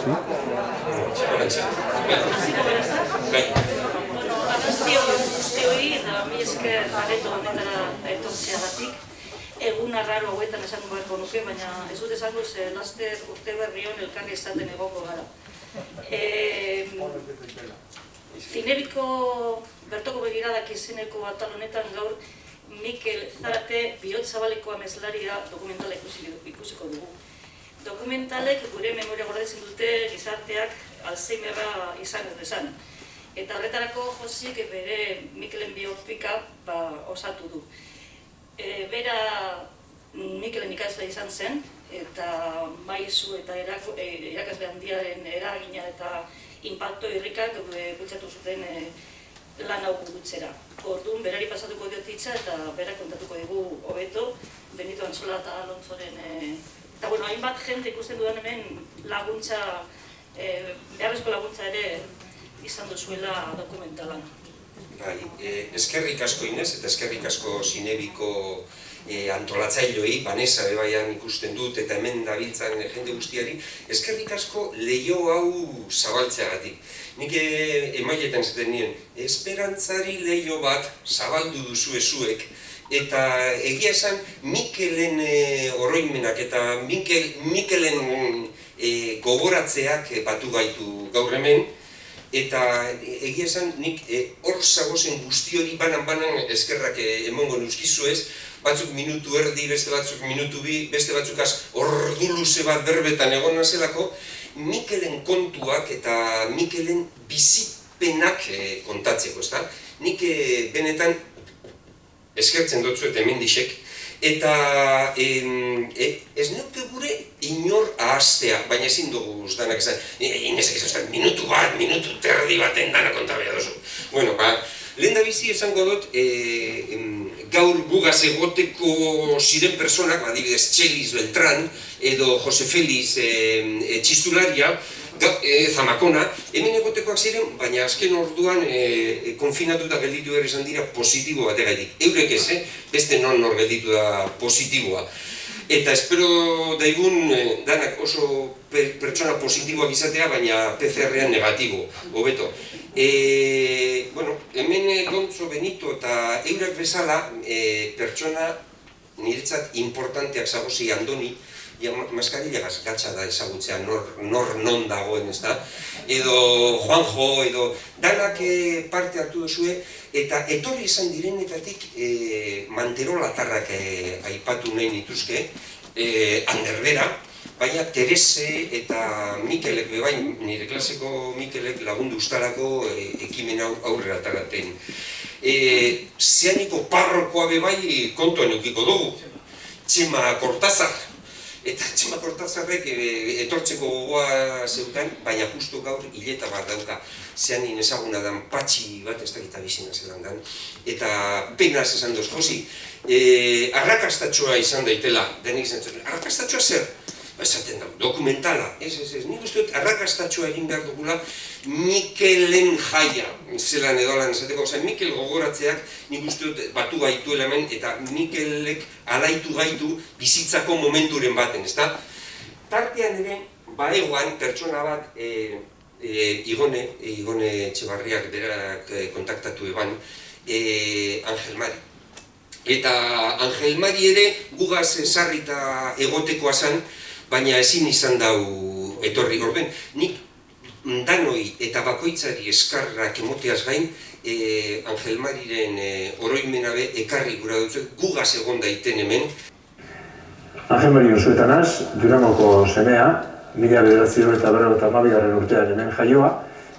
Sí. Guztioi eta mi esker areto honetara etortzeagatik. Egun arraro hauetan esango beharko nuke, baina ez dut esango ze laster urte berrion elkarri esaten egoko gara. Zinebiko bertoko begiradak izeneko atal honetan gaur Mikel Zarate bihotz-zabaleko ameslaria dokumentala ikusiko dugu. Dokumentalek gure memoria gordetzen dute gizarteak Alzheimerra izan ez dezan. Eta horretarako Josik bere Mikelen biografika osatu du. Bera Mikelen ikasle izan zen, eta maisu eta irakasle handiaren eragina eta inpakto irrikak bultzatu zuten lan hau burutzera. Orduan, berari pasatuko diot hitza eta berak kontatuko digu hobeto, Benito Antzola eta Alonsoren. Eta bueno, hainbat jente ikusten dudan hemen laguntza, beharrezko laguntza ere izan duzuela dokumentalan. Eskerrik asko Inez eta eskerrik asko Zinebiko antolatzaileoi, Vanessa bebaian ikusten dut eta hemen dabiltzan jende guztiari, eskerrik asko leiho hau zabaltzeagatik. Nik emailetan zaten nien, esperantzari leiho bat zabaldu duzue zuek, eta egia esan Mikelen oroimenak eta Mikelen gogoratzeak batu gaitu gaur hemen, eta egia esan nik hor zagozen guzti hori banan eskerrak emongo nuzkizuez, batzuk minutu erdi, beste batzuk minutu bi, beste batzuk ordu luze bat berbetan egon nazelako, Mikelen kontuak eta Mikelen bizipenak kontatzeko, ezta? Nik benetan eskertzen dutzuet hemendixek, eta ez nuke gure inor ahaztea, baina ezin dugu danak esan, Inezek ez minutu bat, minutu terdi baten dana konta behar duzu. Bueno, lehen da bizi esango dut, gaur gugaz egoteko ziren personak, adibidez Txeliz Beltran, edo Jose Feliz txistularia, Zamakona, hemen egotekoak ziren, baina azken orduan konfinatuta gelditu behar izan dira positibo bategatik. Eurek ez, beste nor gelditu da positiboa. Eta espero daigun danak oso pertsona positiboak izatea, baina PCR-ean negatibo, hobeto. Hemen Lontzo, Benito eta eurek bezala pertsona niretzat importanteak zagozi Andoni, maskarillagaz gatsa da ezagutzea nor non dagoen, ez da? Edo Juanjo, edo danak parte hartu duzue, eta etorri izan direnetatik manterolatarrak aipatu nahi nituzke, Anderbera, baina Terese eta Mikelek bebai, nire klaseko Mikelek lagundu ustarako ekimen aurrera ataraten. Zeaniko parrokoa bebai kontuan eukiko dugu, Txema Kortazar. Eta Txema Kortazarrek etortzeko gogoa zeukan, baina justu gaur hileta bat dauka. Zeanin ezaguna dan patxi bat, ez dakita bizina zelan dan. Eta penaz esan doz, Josi, arrakastatxoa izan daitela, denik izan zuen, arrakastatxoa zer? Esaten dago, dokumentala, nik uste dut arrakastatxoa egin behar dugula Mikelen jaia, zelan edo lan esateko, Mikel gogoratzeak nik uste dut batu gaitu hemen eta Mikelek alaitu gaitu bizitzako momenturen baten, ezta? Tartean ere, baegoan pertsona bat, Igone Etxebarriak berak kontaktatu eban, Angel Mari. Eta Angel Mari ere gugaz sarrita egotekoa zen, baina ezin izan dau etorri orden. Nik danoi eta bakoitzari eskarrak emoteaz gain, Angel Mariren oroimenabe ekarri gura dutzuet, gugaz egon daiten hemen. Angel Mari Josuetanaz, Durangoko semea, 1952 urtean hemen jaioa,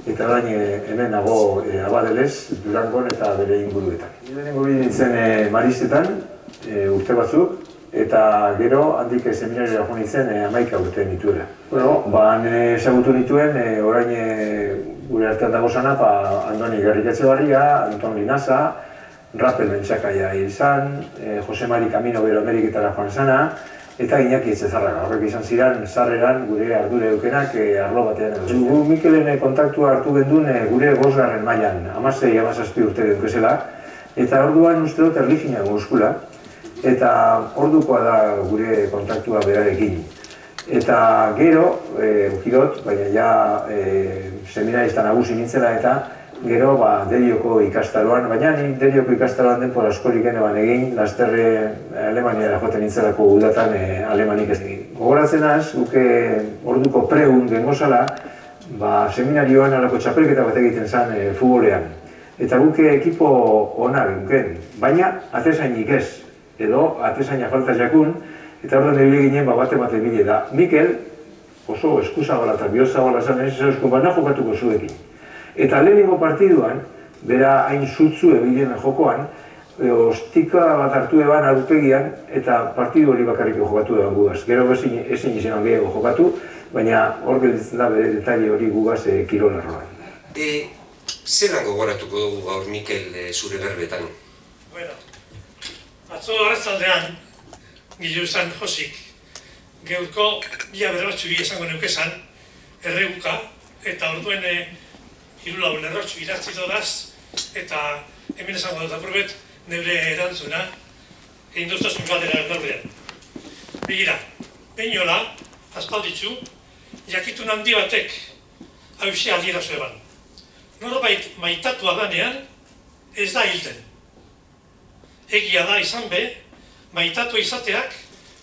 eta orain hemen nago Abadeles, Durangon eta bere inguruetan. Lehenengo nintzen Maristetan, urte batzuk, eta gero handik seminariora joan nintzen 11 urte nituela. Ezagutu nituen, orain gure artean dago zana, Andoni Gerriketxebarria, Anton Linaza, Rapel Bentsakaia izan, Jose Mari Camino bero Ameriketara joan zana, eta Iñaki Etxezarraga. Horrek izan ziren, sarreran gure ardure eukenak arlo batean edo. Gu Mikelen kontaktua hartu gendun gure 5. mailan, 16-17 urte deukezela, eta orduan uste dut erlijina guzkula, eta ordukoa da gure kontaktua berarekin. Eta gero, ukidot, baina ja seminarista nagusi nintzela eta gero Derioko ikastaroan, baina ni Derioko ikastaroan denbora askorik geneban egin, lasterre Alemaniara joten nintzelako udatan alemanik ez egin. Gogoratzen az, guke orduko preun gengozala, seminarioan alako txapelketa bat egiten zen futbolean. Eta guke ekipo ona genken, baina atezainik ez, edo atezaina falta jakun, eta orduan ebile ginen bate bide da. Mikel oso eskuzabala eta bihozabala zen ez eusko bana jokatuko zuekin. Eta lehenengo partiduan, bera hain zutzu ebilen jokoan, ostika bat hartu eban aurpegian eta partidu hori bakarriko jokatu eban gugaz. Gero ezin izan gehiago jokatu, baina hor gelditzen da bere detaile hori gugaz kirolarroan. Zelan gogoratuko dugu gaur Mikel zure berbetan? Bueno, atzo arratzaldean, Giluzan Josik, geurko bila berrotxu bi esango neukezan, erreguka, eta orduen hirulau lerrotxu idatzi dodaz, eta hemen esango dut aprobet neure erantzuna, egin doztazun galdera gaurrean. Begira, behinola, aspalditzu, jakitun handi batek hausia adierazu eban. Norbait maitatua danean, ez da hilten. Egia da izan be, maitatua izateak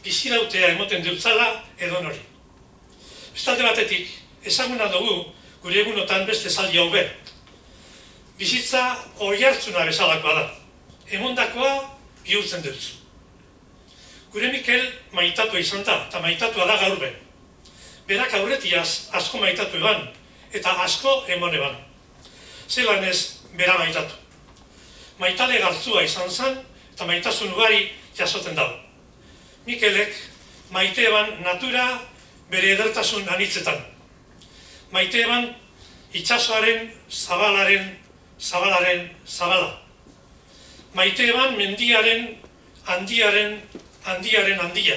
bizirautea emoten dutzala edo nori. Bestalde batetik, ezaguna dugu gure egunotan beste zaldi hau be. Bizitza oihartzuna bezalakoa da. Emondakoa bihurtzen dutzu. Gure Mikel maitatua izan da, eta maitatua da gaur be. Berak aurretiaz asko maitatu eban, eta asko emon eban. Zelan ez bera maitatu. Maitale gartzua izan zen, eta maitasun ugari jasoten dago. Mikelek maite eban natura bere edertasun anitzetan. Maite eban itsasoaren zabalaren zabala. Maite eban mendiaren handiaren handia.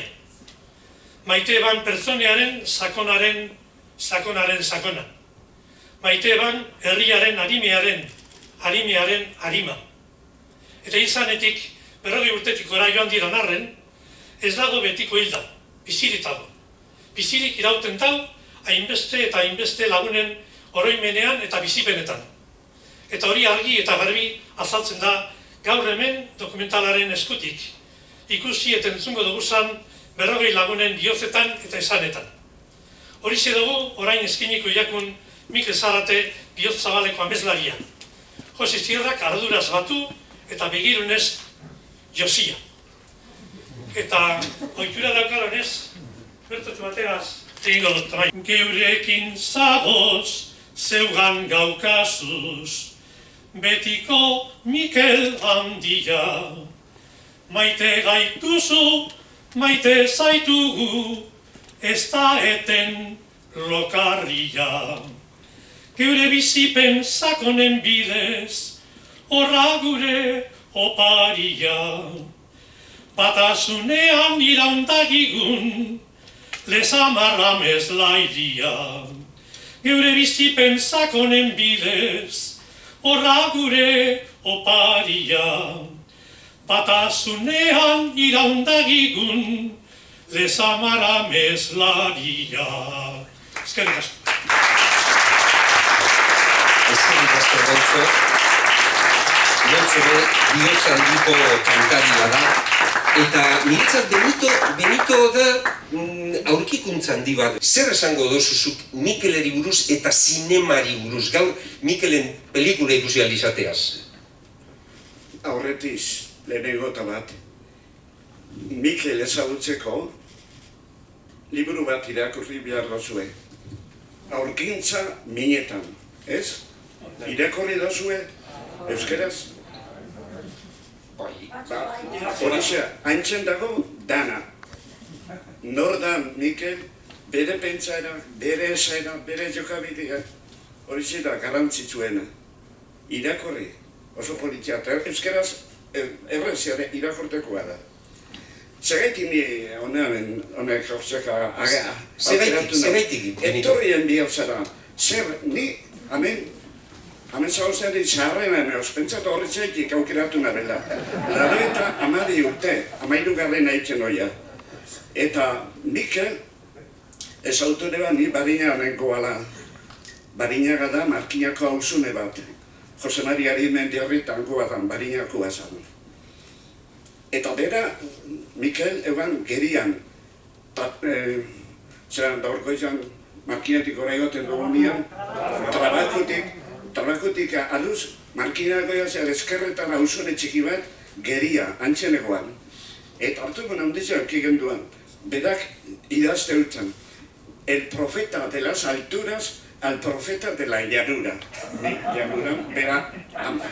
Maite eban pertsonearen sakonaren sakona. Maite eban herriaren arimearen arima. Eta izanetik, 40 urtetik gora joan diran arren, ez dago betiko hilda, bizirik dago. Bizirik irauten dau, hainbeste eta hainbeste lagunen oroimenean eta bizipenetan. Eta hori argi eta garbi azaltzen da gaur hemen dokumentalaren eskutik. Ikusi eta entzungo duguzan 40 lagunen bihotzetan eta esanetan. Horixe dugu orain eskiniko jakun Mikel Zarate bihotz zabaleko amezlaria. Jose Zierrak arduraz batu eta begirunez josia. Eta ohitura daukalonez, bertotxu bateaz, egingo dut tamai. Geurekin zagoz, zeugan gaukazuz, betiko Mikel handia. Maite gaituzu, maite zaitugu, ez da eten lokarria. Geure bizipen sakonen bidez, horra gure oparia. Batasunean iraundagigun, lezamarra mezlairia. Geure bizipen sakonen bidez, horra gure oparia. Batasunean iraundagigun, lezamarra mezlaria. Eskerrik asko. Eskerrik asko gautzo. Gautzo be, bihotz handiko kantaria da. Eta niretzat Benito da aurkikuntza handi bat. Zer esango dozuzuk Mikeleri buruz eta zinemari buruz? Gaur Mikelen pelikula ikusi ahal izateaz. Aurretiz, lehenengo eta bat, Mikel ezagutzeko liburu bat irakurri behar dozue. Aurkintza minetan, ez? Irakurri dozue, euskeraz? Horixe, haintzen dago dana. Nor da Mikel, bere pentsaera, bere esaera, bere jokabidea, horixe da garrantzitsuena. Irakurri, oso politia, euskeraz errez irakurtekoa da. Zergaitik ni honek gauzeka aga. Zergaitik, Benito? Etorrien bihotzara. Zer, ni, hemen zauzari txarrenan ospentsatu horretxeik aukeratu nabela. Laro eta 12 urte, 13 aitzen oia. Eta Mikel, Ez autore bat, ni Barina nengoala. Barinaga da Markinako auzune bat. Jose Maria Arimendiarritan goadan, Barinakoa zan. Eta bera, Mikel, eban gerian. Zeran, da horko izan, Markinatik gora egoten dugu nian. Trabakutik aluz, Markinakoa zer eskerretan auzune txiki bat, geria, antzenegoan. Eta hartuko nahundizia kigen duan. Berak idazte utzan. El profeta de las alturas al profeta de la llanura. Llanuran, bera, ama.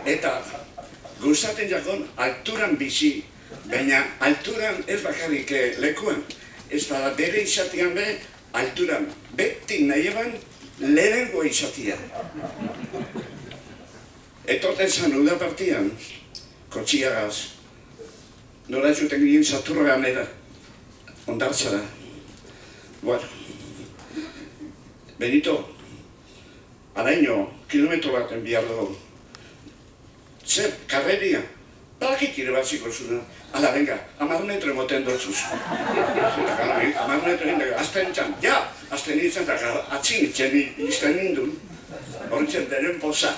Eta gustaten jakon alturan bizi, baina alturan ez bakarrik lekuan. Ez da bere izatian be, alturan. Beti nahi eban lehenengo izatia. Etorten zan uda partian, kotxiagaz. Nola zuten ginen Saturran era, ondartzara. Bueno, Benito, araño, kilometro baten bihar dugu. Zer, karreria, badakit ire batziko zuna. Ala, venga, 10 metro emoten dotzuz. 10 metro egin, azten txan, ja, azten nintzen, atzin izten nindun, horretzen deren poza.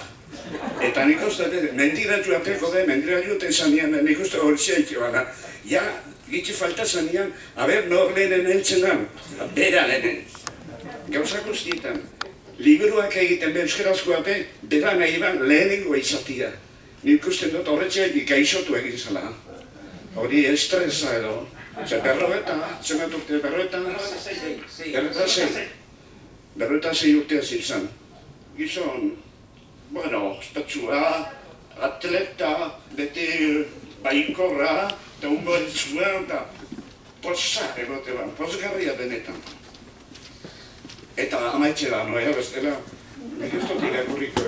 Eta nik uste, mendiratu apeko de, mendiratu zanean, nik uste horretzeik bada. Ja, gitzi falta zanean, aber, nor lehenen heltzenan, bera lehenen. Gauza guztietan, liburuak egiten be euskarazkoa be, bera nahi ban lehenengo izatia. Nik uste dut horretzeik gaixotu egin zela. Hori estresa edo. Berroeta, zenbat urte berroeta? Berroeta 6 urtea zizan. Gizon, bueno, ospetsua, atleta, beti baikorra, eta humoritzua, eta posa egote ban, posgarria benetan. Eta amaitxera, noia bestela, nik ez dut irakurriko,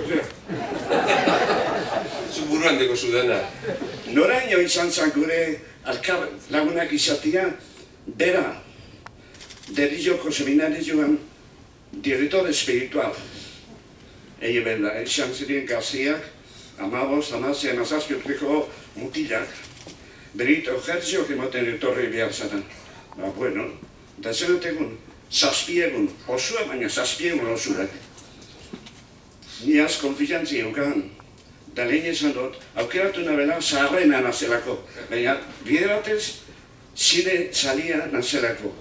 Zu buruan deko zudana. Noraino izan zan gure alkar lagunak izatia, bera, Derizoko seminarizioan director espiritual. Ege benda, izan ziren gaziak, 15-16 urteko mutilak, berito jertziok emoten etorri behar zaten. Ba, bueno, da zenategun, 7 egun, osua baina 7 egun osurak. Ni az konfiantzi eukan, da lehen esan dut, aukeratu nabela zaharrena nazelako, baina bide batez, zine salia nazelako.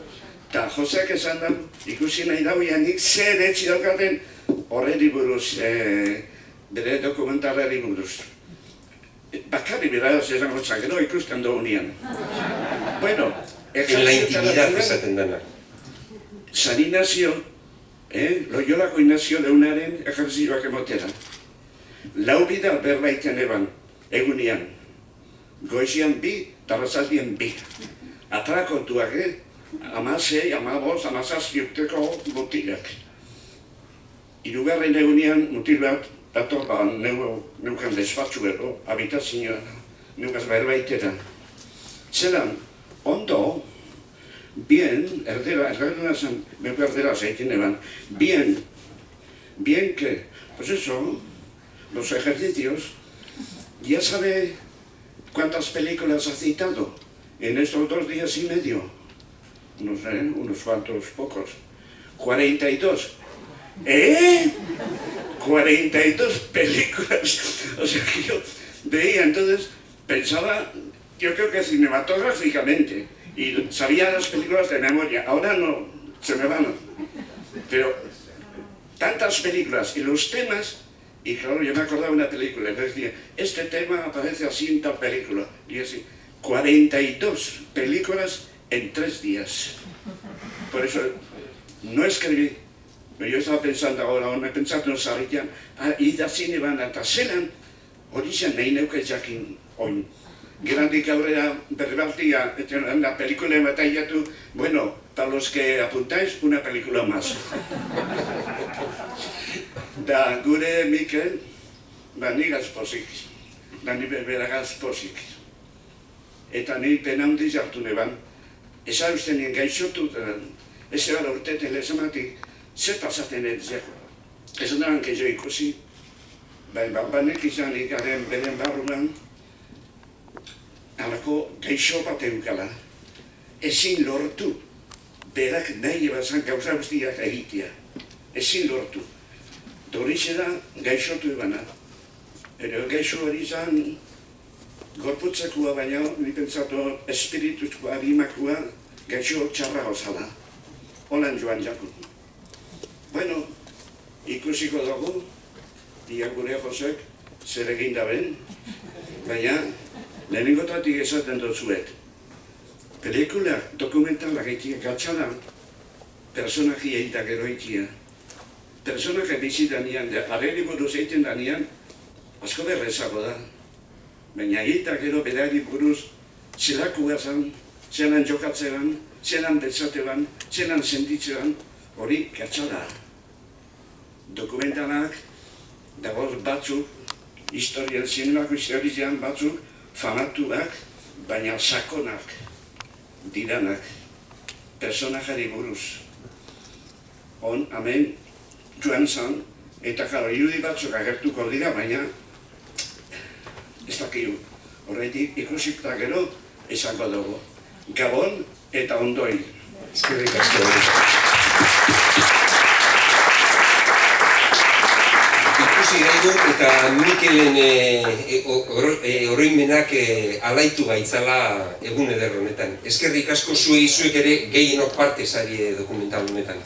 Ta Joseak esan da, ikusi nahi dauian nik zer etzi daukaten horreri buruz, bere dokumentarrari buruz. Bakarri bera esango txakero ikusten dugu nian. Bueno, En la intimidad esaten dena. San Ignacio, Loiolako Ignacio leunaren ejerzioak emotera. Lau bida berbaiten eban, egunean. Goizian 2, tarrazaldien 2. Atrakontuak, 16, 15, 17 urteko mutilak. Hirugarren egunean mutil bat, dator neukan desfatxu edo, habitazioa, neukaz berbaitera. Zeran, ondo, bien, erdera zen, beko erdera zaitin eban, bien que, pues eso, los ejercicios, ya sabe cuántas películas ha citado en estos 2 días y medio. No sé, unos cuantos pocos. 42. 42 películas. O sea que yo veía, entonces pensaba, yo creo que cinematográficamente, y sabía las películas de memoria. Ahora no, se me van. Pero tantas películas y los temas, y claro, yo me acordaba de una película, entonces decía, este tema aparece así en tal película. Y así, 42 películas en 3 días. Por eso no escribí, pero yo estaba pensando ahora, me pensaba en los arritan, idatzin eban eta zelan, hori zen nahi neuke jakin oin. Gerandik aurrera berbaltia, la película bat aiatu, bueno, para los que apuntáis, una película más. Da gure Mikel, ba nigaz pozik, da ni beragaz pozik. Eta ni pena handiz hartu neban, eza usten nien gaixotu, ez gara urteten lezamatik, zer pasaten etzeko. Ez da hanke jo ikusi, banek izan ikaren beren barruan, halako gaixo bat eukala, ezin lortu berak nahi ebazan gauza guztiak egitea. Ezin lortu. Dorixe da gaixotu ebana. Ero gaixo hori izan gorputzakua baina, ni pentsatu espirituzkoa, arimakua, gaixo txarra gozala. Holan joan jako. Bueno, ikusiko dugu, ia gure Josek zer egin daben, baina lehenengotatik esaten dutzuet. Pelikulak, dokumentalak egitea gatxala, personakia eta gero egitea. Personakia bizi danean, arreri buruz egiten danean, asko berrezago da. Baina eta gero berari buruz zelakua zan, zelan jokatzean, zelan betzatean, zelan sentitzean, hori gatxala. Dokumentalak, dagoz batzuk, zinemako historian batzuk, famatuak, baina sakonak diranak, personajari buruz. Hemen joan zan, eta jaro, irudi batzuk agertuko dira, baina ez dakiu. Horretik ikusik da gero, izango dugu. Gabon eta ondoi. Eskerrik asko. Ikusi gaitu eta Mikelen oroimenak alaitu gaitzala egun eder honetan. Eskerrik asko zuek ere gehienok parte zari dokumental honetan.